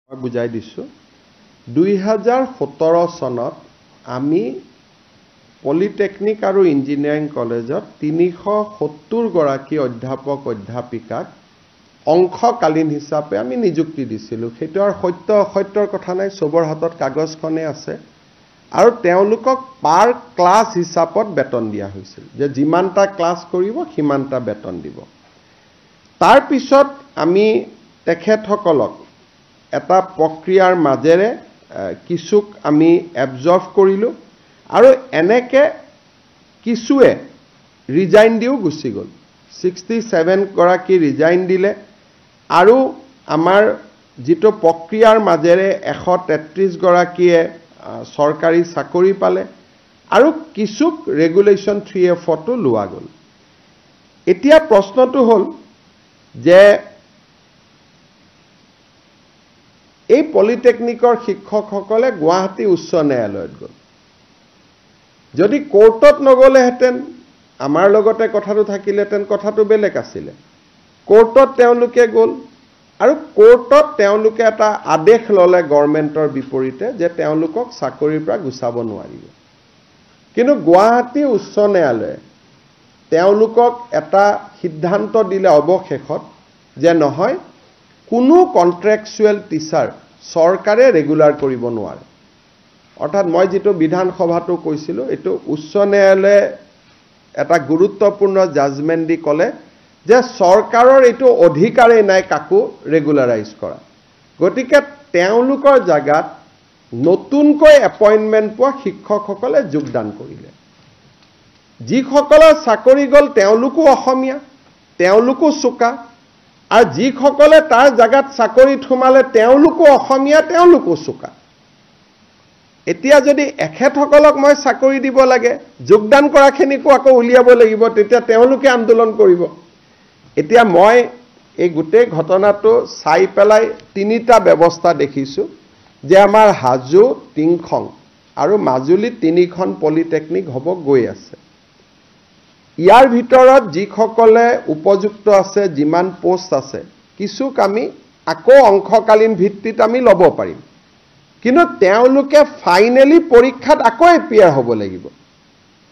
মই বুজাই দিছো 2017 চনত আমি পলিটেকনিক আৰু ইঞ্জিনিয়াৰিং কলেজত 370 গৰাকী অধ্যাপক অধ্যাপিকাক অংশকালীন হিচাপে আমি নিযুক্তি দিছিলো সেইটো আৰু সত্যৰ কথা নাই সবৰ হাতত কাগজখনে আছে আৰু তেওঁলোকক পাৰ ক্লাস হিচাপত বেতন দিয়া হৈছিল যে যিমানটা ক্লাস কৰিব সিমানটা বেতন দিব তাৰ পিছত আমি তেখেতসকলক এটা প্ৰক্ৰিয়াৰ মাজেৰে কিছুক আমি এবজৰ্ভ কৰিলো আৰু এনেকে কিছুৱে ৰিজাইন দিও গুছি গল 67 গৰাকী ৰিজাইন দিলে আৰু আমাৰ যেটো প্ৰক্ৰিয়াৰ মাজেৰে 133 গৰাকীয়ে সৰকাৰি চাকৰি পালে আৰু কিছুক ৰেগুলেশন 3F তো লোৱা গল এতিয়া প্ৰশ্নটো হল যে এই পলিটেকনিকৰ শিক্ষকসকলে গুৱাহাটী উচ্চ ন্যায়ালয়ত গল যদি কোৰ্টত নগলে হেতেন আমাৰ লগতে কথাটো থাকিলেতেন কথাটো বেলেগ আছিল কোৰ্টত তেওঁলোকে গল আৰু কোৰ্টত তেওঁলোকে এটা আদেশ ললে গৱৰ্ণমেণ্টৰ বিপৰীতে যে তেওঁলোকক চাকৰিৰ পৰা গুছাব নোৱাৰিব কিন্তু গুৱাহাটী উচ্চ ন্যায়ালয়ে তেওঁলোকক এটা সিদ্ধান্ত দিলে অৱশেষত যে নহয় কোনো কন্ট্ৰাকচুৱেল টিচাৰ সৰকাৰে ৰেগুলাৰ কৰিব নোৱাৰে অৰ্থাৎ মই যেটো বিধান সভাটো কৈছিলো এটো উচ্চ ন্যায়ালয়ে এটা গুৰুত্বপূৰ্ণ জাজমেন্ট দি কলে যে সৰকাৰৰ এটো অধিকাৰে নাই কাকো ৰেগুলাৰাইজ কৰা গতিকে তেওঁলোকৰ জাগাত নতুনকৈ এপইন্টমেন্ট পোৱা শিক্ষকসকলে যোগদান কৰিলে যিসকলৰ চাকৰি গল তেওঁলোকো অসমীয়া তেওঁলোকো সুকা আৰু যিসকলে তাৰ জাগাত চাকৰি থুমালে তেওঁলোকো অসমীয়া তেওঁলোকো সুকা এতিয়া যদি এখেতসকলক মই চাকৰি দিব লাগে যোগদান কৰাখিনিকো আকৌ উলিয়াব লাগিব তেতিয়া তেওঁলোকে আন্দোলন কৰিব এতিয়া মই এই গোটেই ঘটনাটো চাই পেলাই তিনিটা ব্যৱস্থা দেখিছো যে আমাৰ হাজু টিংখং আৰু মাজুলী তিনিখন পলিটেকনিক হ'ব গৈ আছে ইয়াৰ ভিতৰত যিসকলে উপযুক্ত আছে যিমান পোষ্ট আছে কিছুক আমি আকৌ অংশকালীন ভিত্তিত আমি ল'ব পাৰিম কিন্তু তেওঁলোকে ফাইনালি পৰীক্ষাত আকৌ এপিয়াৰ হ'ব লাগিব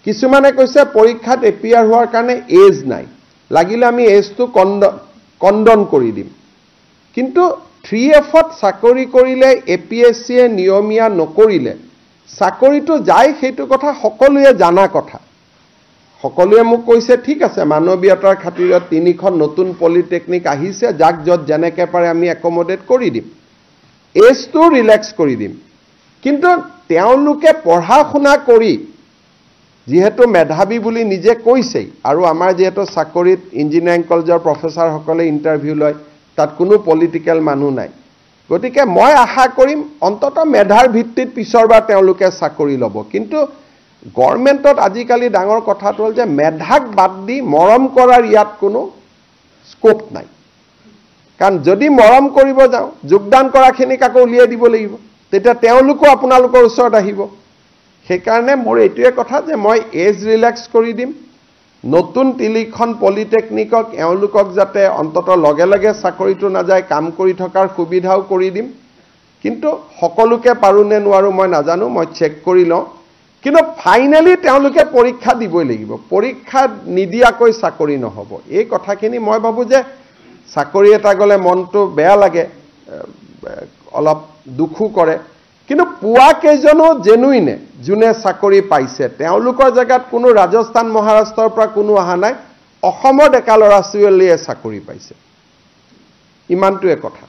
কিছুমানে কৈছে পৰীক্ষাত এপিয়াৰ হোৱাৰ কাৰণে এজ নাই লাগিলে আমি এজটো কণ্ডন কৰি দিম কিন্তু 3F ত চাকৰি কৰিলে APSC এ নিয়মীয়া নকৰিলে চাকৰিটো যায় সেইটো কথা সকলোৱে জানা কথা সকলোৱে মোক কৈছে ঠিক আছে মানৱীয়তাৰ খাতিৰত তিনিখন নতুন পলিটেকনিক আহিছে যাক যত জেনেকে পাৰে আমি একমোডেট কৰি দিম এজটো ৰিলেক্স কৰি দিম কিন্তু তেওঁলোকে পঢ়া শুনা কৰি যেহেতু মেধাবী বুলি নিজে কৈছে আৰু আমাৰ যেহেতু চাকৰিত ইঞ্জিনিয়াৰিং কলেজৰ প্ৰফেসৰ সকলে ইন্টাৰভিউ লয় তাত কোনো পলিটিক্যাল মানুহ নাই গতিকে মই আশা কৰিম অন্তত মেধাৰ ভিত্তিত পিছৰবাৰ তেওঁলোকে চাকৰি ল'ব কিন্তু গভৰ্ণমেণ্টত আজিকালি ডাঙৰ কথাটো হ'ল যে মেধাক বাদ দি মৰম কৰাৰ ইয়াত কোনো স্কোপ নাই কাৰণ যদি মৰম কৰিব যাও যোগদান কৰাখিনিক আকৌ উলিয়াই দিব লাগিব তেতিয়া তেওঁলোকো আপোনালোকৰ ওচৰত আহিব সেইকাৰণে মোৰ এইটোৱে কথা যে মই এজ ৰিলেক্স কৰি দিম নতুন তিলিখন পলিটেকনিকক এওঁলোকক যাতে অন্তত লগে লগে চাকৰিটো নাযায় কাম কৰি থকাৰ সুবিধাও কৰি দিম কিন্তু সকলোকে পাৰুনে নোৱাৰো মই নাজানো মই চেক কৰি লওঁ কিন্তু ফাইনালি তেওঁলোকে পৰীক্ষা দিবই লাগিব পৰীক্ষা নিদিয়াকৈ চাকৰি নহব এই কথাখিনি মই ভাবো যে চাকৰি এটা গলে মনটো বেয়া লাগে অলপ দুখু কৰে কিন্তু পুৱা কেজনো জেনুইনে জুনে চাকৰি পাইছে তেওঁলোকৰ জাগাত কোনো ৰাজস্থান মহাৰাষ্ট্ৰৰ পৰা কোনো আহা নাই অসমৰ ডেকা ল'ৰা ছোৱালীয়ে চাকৰি পাইছে ইমানটোৱে কথা